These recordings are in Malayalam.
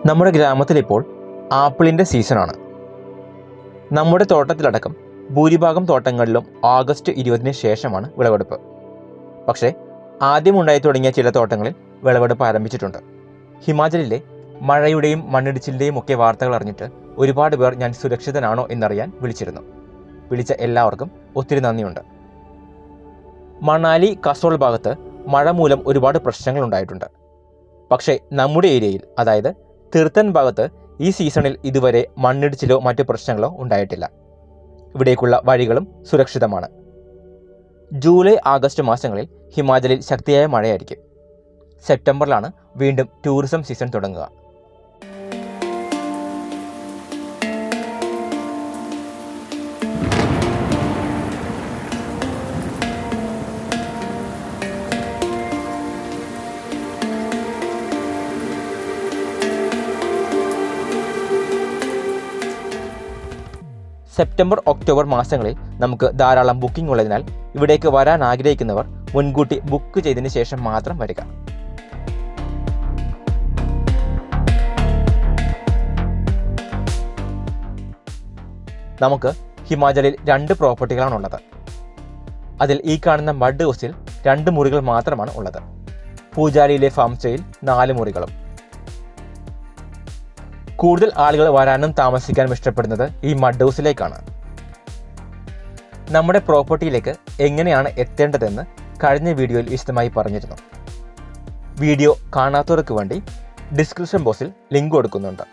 നമ്മുടെ ഗ്രാമത്തിൽ ഇപ്പോൾ ആപ്പിളിൻ്റെ സീസണാണ്. നമ്മുടെ തോട്ടത്തിലടക്കം ഭൂരിഭാഗം തോട്ടങ്ങളിലും ഓഗസ്റ്റ് 20-ന് ശേഷമാണ് വിളവെടുപ്പ്. പക്ഷേ ആദ്യം ഉണ്ടായി തുടങ്ങിയ ചില തോട്ടങ്ങളിൽ വിളവെടുപ്പ് ആരംഭിച്ചിട്ടുണ്ട്. ഹിമാചലിലെ മഴയുടെയും മണ്ണിടിച്ചിലിൻ്റെയും ഒക്കെ വാർത്തകൾ അറിഞ്ഞിട്ട് ഒരുപാട് പേർ ഞാൻ സുരക്ഷിതനാണോ എന്നറിയാൻ വിളിച്ചിരുന്നു. വിളിച്ച എല്ലാവർക്കും ഒത്തിരി നന്ദിയുണ്ട്. മണാലി കസോൾ ഭാഗത്ത് മഴ മൂലം ഒരുപാട് പ്രശ്നങ്ങൾ ഉണ്ടായിട്ടുണ്ട്. പക്ഷേ നമ്മുടെ ഏരിയയിൽ, അതായത് തിർത്തൻ ഭാഗത്ത് ഈ സീസണിൽ ഇതുവരെ മണ്ണിടിച്ചിലോ മറ്റു പ്രശ്നങ്ങളോ ഉണ്ടായിട്ടില്ല. ഇവിടേക്കുള്ള വഴികളും സുരക്ഷിതമാണ്. ജൂലൈ ആഗസ്റ്റ് മാസങ്ങളിൽ ഹിമാചലിൽ ശക്തിയായ മഴയായിരിക്കും. സെപ്റ്റംബറിലാണ് വീണ്ടും ടൂറിസം സീസൺ തുടങ്ങുക. സെപ്റ്റംബർ ഒക്ടോബർ മാസങ്ങളിൽ നമുക്ക് ധാരാളം ബുക്കിംഗ് ഉള്ളതിനാൽ ഇവിടേക്ക് വരാൻ ആഗ്രഹിക്കുന്നവർ മുൻകൂട്ടി ബുക്ക് ചെയ്തതിന് ശേഷം മാത്രം വരിക. നമുക്ക് ഹിമാചലിൽ 2 പ്രോപ്പർട്ടികളാണുള്ളത്. അതിൽ ഈ കാണുന്ന മഡ് ഹൗസിൽ 2 മുറികൾ മാത്രമാണ് ഉള്ളത്. പൂജാരിയിലെ ഫാം സ്റ്റേയിൽ 4 മുറികളും. കൂടുതൽ ആളുകൾ വരാനും താമസിക്കാനും ഇഷ്ടപ്പെടുന്നത് ഈ മഡ് ഹൗസിലേക്കാണ്. നമ്മുടെ പ്രോപ്പർട്ടിയിലേക്ക് എങ്ങനെയാണ് എത്തേണ്ടതെന്ന് കഴിഞ്ഞ വീഡിയോയിൽ വിശദമായി പറഞ്ഞിരുന്നു. വീഡിയോ കാണാത്തവർക്ക് വേണ്ടി ഡിസ്ക്രിപ്ഷൻ ബോക്സിൽ ലിങ്ക് കൊടുക്കുന്നുണ്ട്.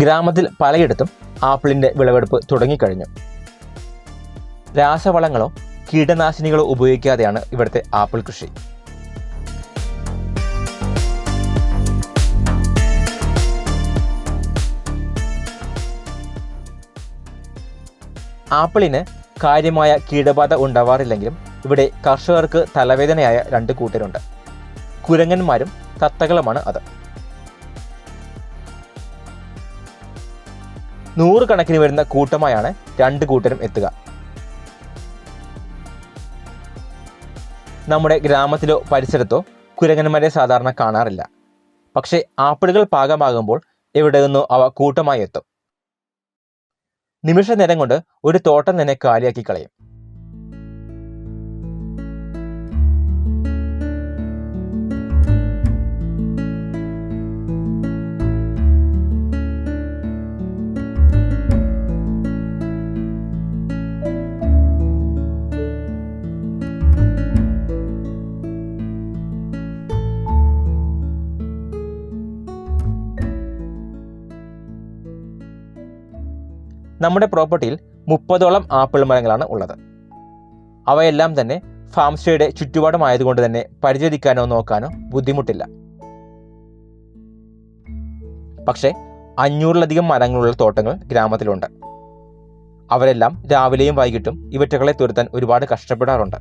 ഗ്രാമത്തിൽ പലയിടത്തും ആപ്പിളിൻ്റെ വിളവെടുപ്പ് തുടങ്ങിക്കഴിഞ്ഞു. രാസവളങ്ങളോ കീടനാശിനികളോ ഉപയോഗിക്കാതെയാണ് ഇവിടുത്തെ ആപ്പിൾ കൃഷി. ആപ്പിളിന് കാര്യമായ കീടബാധ ഉണ്ടാവാറില്ലെങ്കിലും ഇവിടെ കർഷകർക്ക് തലവേദനയായ 2 കൂട്ടരുണ്ട്. കുരങ്ങന്മാരും തത്തകളുമാണ് അത്. 100 കണക്കിന് വരുന്ന കൂട്ടമായാണ് 2 കൂട്ടരും എത്തുക. നമ്മുടെ ഗ്രാമത്തിലോ പരിസരത്തോ കുരങ്ങന്മാരെ സാധാരണ കാണാറില്ല. പക്ഷേ ആപ്പിളുകൾ പാകമാകുമ്പോൾ എവിടെ നിന്നോ അവ കൂട്ടമായി എത്തും. നിമിഷ നേരം കൊണ്ട് ഒരു തോട്ടം തന്നെ കാലിയാക്കി കളയും. നമ്മുടെ പ്രോപ്പർട്ടിയിൽ 30ഓളം ആപ്പിൾ മരങ്ങളാണ് ഉള്ളത്. അവയെല്ലാം തന്നെ ഫാം സ്റ്റേയുടെ ചുറ്റുപാടുമായതുകൊണ്ട് തന്നെ പരിചരിക്കാനോ നോക്കാനോ ബുദ്ധിമുട്ടില്ല. പക്ഷേ 500-ലധികം മരങ്ങളുള്ള തോട്ടങ്ങൾ ഗ്രാമത്തിലുണ്ട്. അവരെല്ലാം രാവിലെയും വൈകിട്ടും ഇവറ്റകളെ തുരത്താൻ ഒരുപാട് കഷ്ടപ്പെടാറുണ്ട്.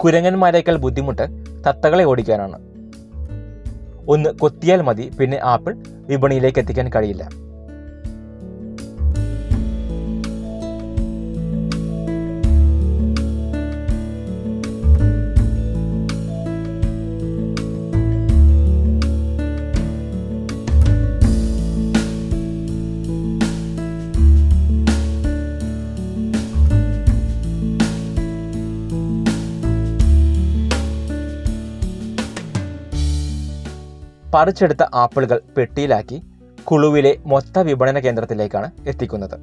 കുരങ്ങന്മാരേക്കാൾ ബുദ്ധിമുട്ട് തത്തകളെ ഓടിക്കാനാണ്. ഒന്ന് കൊത്തിയാൽ മതി, പിന്നെ ആപ്പിൾ വിപണിയിലേക്ക് എത്തിക്കാൻ കഴിയില്ല. പറിച്ചെടുത്ത ആപ്പിളുകൾ പെട്ടിയിലാക്കി കുളുവിലെ മൊത്ത വിപണന കേന്ദ്രത്തിലേക്കാണ് എത്തിക്കുന്നത്.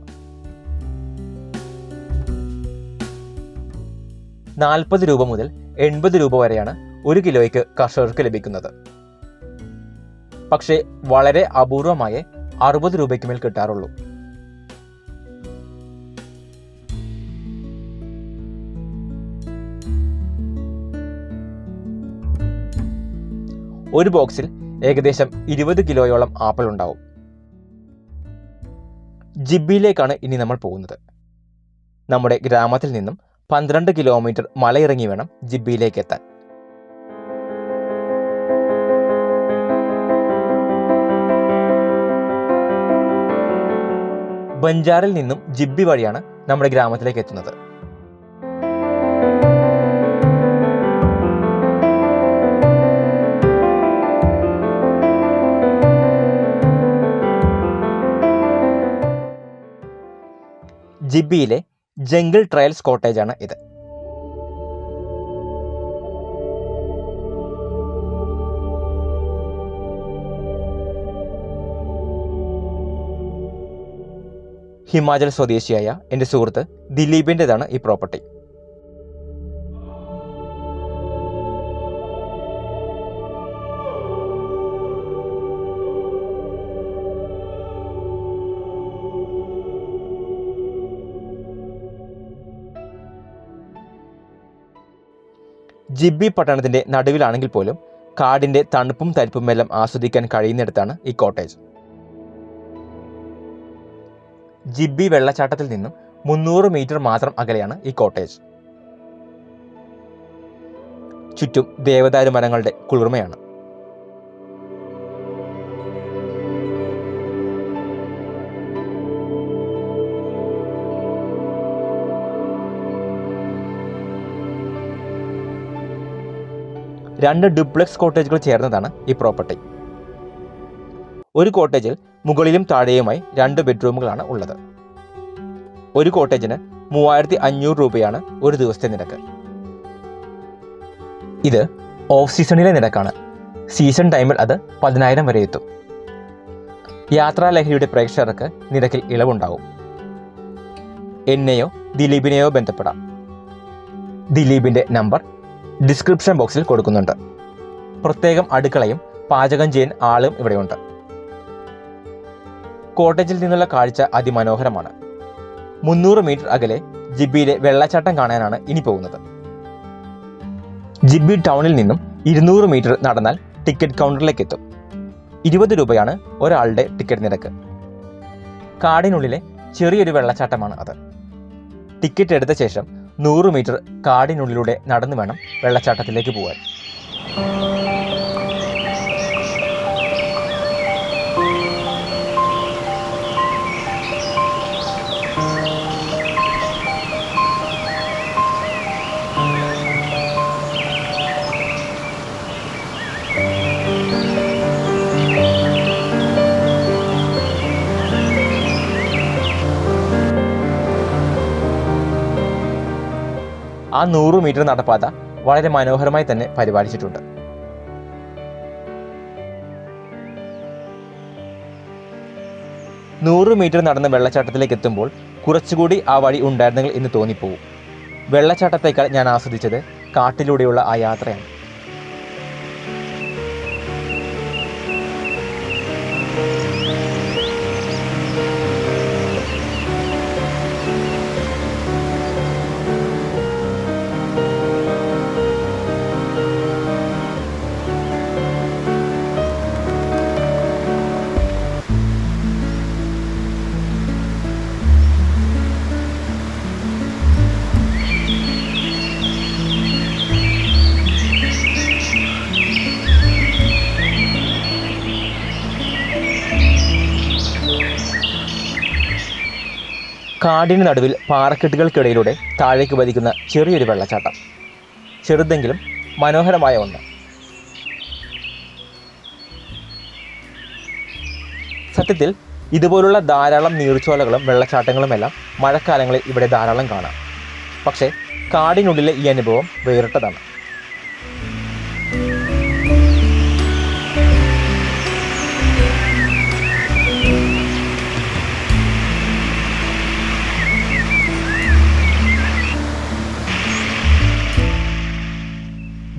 40 രൂപ മുതൽ 80 രൂപ വരെയാണ് 1 കിലോയ്ക്ക് കർഷകർക്ക് ലഭിക്കുന്നത്. പക്ഷേ വളരെ അപൂർവമായേ 60 രൂപയ്ക്ക് മേൽ കിട്ടാറുള്ളൂ. ഒരു ബോക്സിൽ ഏകദേശം 20 കിലോയോളം ആപ്പിൾ ഉണ്ടാവും. ജിബിയിലേക്കാണ് ഇനി നമ്മൾ പോകുന്നത്. നമ്മുടെ ഗ്രാമത്തിൽ നിന്നും 12 കിലോമീറ്റർ മലയിറങ്ങി വേണം ജിബിയിലേക്ക് എത്താൻ. ബഞ്ചാറിൽ നിന്നും ജിബ്ബി വഴിയാണ് നമ്മുടെ ഗ്രാമത്തിലേക്ക് എത്തുന്നത്. ജിബ്ബിയിലെ ജംഗിൾ ട്രയൽസ് കോട്ടേജാണ് ഇത്. ഹിമാചൽ സ്വദേശിയായ എൻ്റെ സുഹൃത്ത് ദിലീപിൻ്റെതാണ് ഈ പ്രോപ്പർട്ടി. ജിബ്ബി പട്ടണത്തിൻ്റെ നടുവിലാണെങ്കിൽ പോലും കാടിൻ്റെ തണുപ്പും തരിപ്പുമെല്ലാം ആസ്വദിക്കാൻ കഴിയുന്നിടത്താണ് ഈ കോട്ടേജ്. ജിബ്ബി വെള്ളച്ചാട്ടത്തിൽ നിന്നും 300 മീറ്റർ മാത്രം അകലെയാണ് ഈ കോട്ടേജ്. ചുറ്റും ദേവദാരു മരങ്ങളുടെ കുളിർമയാണ്. രണ്ട് ഡ്യൂപ്ലെക്സ് കോട്ടേജുകൾ ചേർന്നതാണ് ഈ പ്രോപ്പർട്ടി. ഒരു കോട്ടേജിൽ മുകളിലും താഴെയുമായി 2 ബെഡ്റൂമുകളാണ് ഉള്ളത്. ഒരു കോട്ടേജിന് 3500 രൂപയാണ് ഒരു ദിവസത്തെ നിരക്ക്. ഇത് ഓഫ് സീസണിലെ നിരക്കാണ്. സീസൺ ടൈമിൽ അത് 10,000 വരെ എത്തും. യാത്രാലഹരിയുടെ പ്രേക്ഷകർക്ക് നിരക്കിൽ ഇളവുണ്ടാവും. എന്നെയോ ദിലീപിനെയോ ബന്ധപ്പെടാം. ദിലീപിൻ്റെ നമ്പർ ഡിസ്ക്രിപ്ഷൻ ബോക്സിൽ കൊടുക്കുന്നുണ്ട്. പ്രത്യേകം അടുക്കളയും പാചകം ചെയ്യാൻ ആളും ഇവിടെയുണ്ട്. കോട്ടേജിൽ നിന്നുള്ള കാഴ്ച അതിമനോഹരമാണ്. 300 മീറ്റർ അകലെ ജിബ്ബിയിലെ വെള്ളച്ചാട്ടം കാണാനാണ് ഇനി പോകുന്നത്. ജിബ്ബി ടൗണിൽ നിന്നും 200 മീറ്റർ നടന്നാൽ ടിക്കറ്റ് കൗണ്ടറിലേക്ക് എത്തും. 20 രൂപയാണ് ഒരാളുടെ ടിക്കറ്റ് നിരക്ക്. കാടിനുള്ളിലെ ചെറിയൊരു വെള്ളച്ചാട്ടമാണ് അത്. ടിക്കറ്റ് എടുത്ത ശേഷം 100 മീറ്റർ കാടിനുള്ളിലൂടെ നടന്നു വേണം വെള്ളച്ചാട്ടത്തിലേക്ക് പോകാൻ. ആ 100 മീറ്റർ നടപ്പാത വളരെ മനോഹരമായി തന്നെ പരിപാലിച്ചിട്ടുണ്ട്. നൂറ് മീറ്റർ നടന്ന് വെള്ളച്ചാട്ടത്തിലേക്ക് എത്തുമ്പോൾ കുറച്ചുകൂടി ആ വഴി ഉണ്ടായിരുന്നെങ്കിൽ എന്ന് തോന്നിപ്പോവും. വെള്ളച്ചാട്ടത്തേക്കാൾ ഞാൻ ആസ്വദിച്ചത് കാട്ടിലൂടെയുള്ള ആ യാത്രയാണ്. കാടിന് നടുവിൽ പാറക്കെട്ടുകൾക്കിടയിലൂടെ താഴേക്ക് പതിക്കുന്ന ചെറിയൊരു വെള്ളച്ചാട്ടം. ചെറുതെങ്കിലും മനോഹരമായ ഒന്ന്. സത്യത്തിൽ ഇതുപോലുള്ള ധാരാളം നീർച്ചോലകളും വെള്ളച്ചാട്ടങ്ങളുമെല്ലാം മഴക്കാലങ്ങളിൽ ഇവിടെ ധാരാളം കാണാം. പക്ഷേ കാടിനുള്ളിലെ ഈ അനുഭവം വേറിട്ടതാണ്.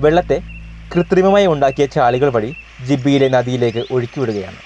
വെള്ളത്തെ കൃത്രിമമായി ഉണ്ടാക്കിയ ചാലുകൾ വഴി ജിബ്ബിയിലെ നദിയിലേക്ക് ഒഴുക്കിവിടുകയാണ്.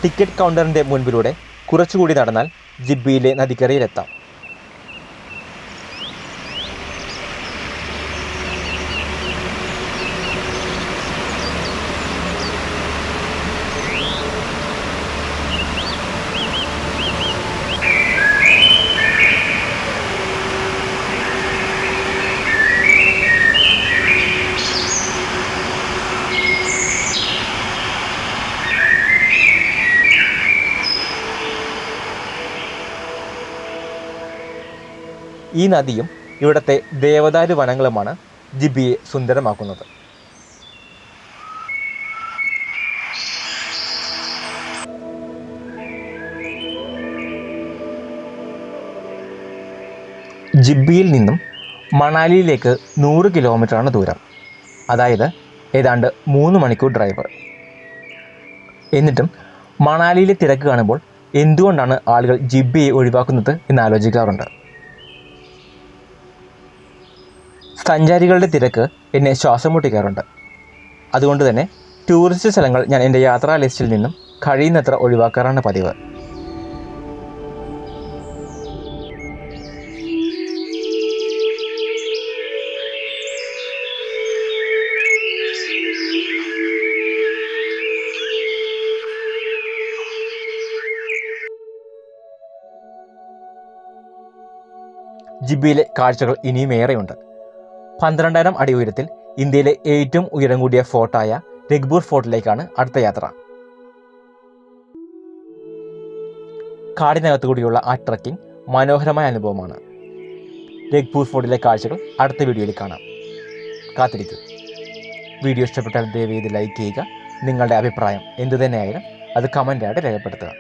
ടിക്കറ്റ് കൗണ്ടറിൻ്റെ മുൻപിലൂടെ കുറച്ചുകൂടി നടന്നാൽ ജിബ്ബിയിലെ നദിക്കരയിലെത്താം. ഈ നദിയും ഇവിടുത്തെ ദേവദാരു വനങ്ങളുമാണ് ജിബ്ബിയെ സുന്ദരമാക്കുന്നത്. ജിബ്ബിയിൽ നിന്നും മണാലിയിലേക്ക് 100 കിലോമീറ്ററാണ് ദൂരം. അതായത് ഏതാണ്ട് 3 മണിക്കൂർ ഡ്രൈവ്. എന്നിട്ടും മണാലിയിലെ തിരക്ക് കാണുമ്പോൾ എന്തുകൊണ്ടാണ് ആളുകൾ ജിബ്ബിയെ ഒഴിവാക്കുന്നത് എന്ന് ആലോചിക്കാറുണ്ട്. സഞ്ചാരികളുടെ തിരക്ക് എന്നെ ശ്വാസം മുട്ടിക്കാറുണ്ട്. അതുകൊണ്ട് തന്നെ ടൂറിസ്റ്റ് സ്ഥലങ്ങൾ ഞാൻ എൻ്റെ യാത്രാ ലിസ്റ്റിൽ നിന്നും കഴിയുന്നത്ര ഒഴിവാക്കാറാണ് പതിവ്. ജിബ്ബിയിലെ കാഴ്ചകൾ ഇനിയും ഏറെയുണ്ട്. 12,000 അടി ഉയരത്തിൽ ഇന്ത്യയിലെ ഏറ്റവും ഉയരം കൂടിയ ഫോർട്ടായ രഗ്പൂർ ഫോർട്ടിലേക്കാണ് അടുത്ത യാത്ര. കാടിനകത്തുകൂടിയുള്ള ആ ട്രക്കിംഗ് മനോഹരമായ അനുഭവമാണ്. രഗ്പൂർ ഫോർട്ടിലെ കാഴ്ചകൾ അടുത്ത വീഡിയോയിൽ കാണാം. കാത്തിരിക്കും. വീഡിയോ ഇഷ്ടപ്പെട്ടാൽ ദയവേത് ലൈക്ക് ചെയ്യുക. നിങ്ങളുടെ അഭിപ്രായം എന്തുതന്നെയായാലും അത് കമൻ്റായിട്ട് രേഖപ്പെടുത്തുക.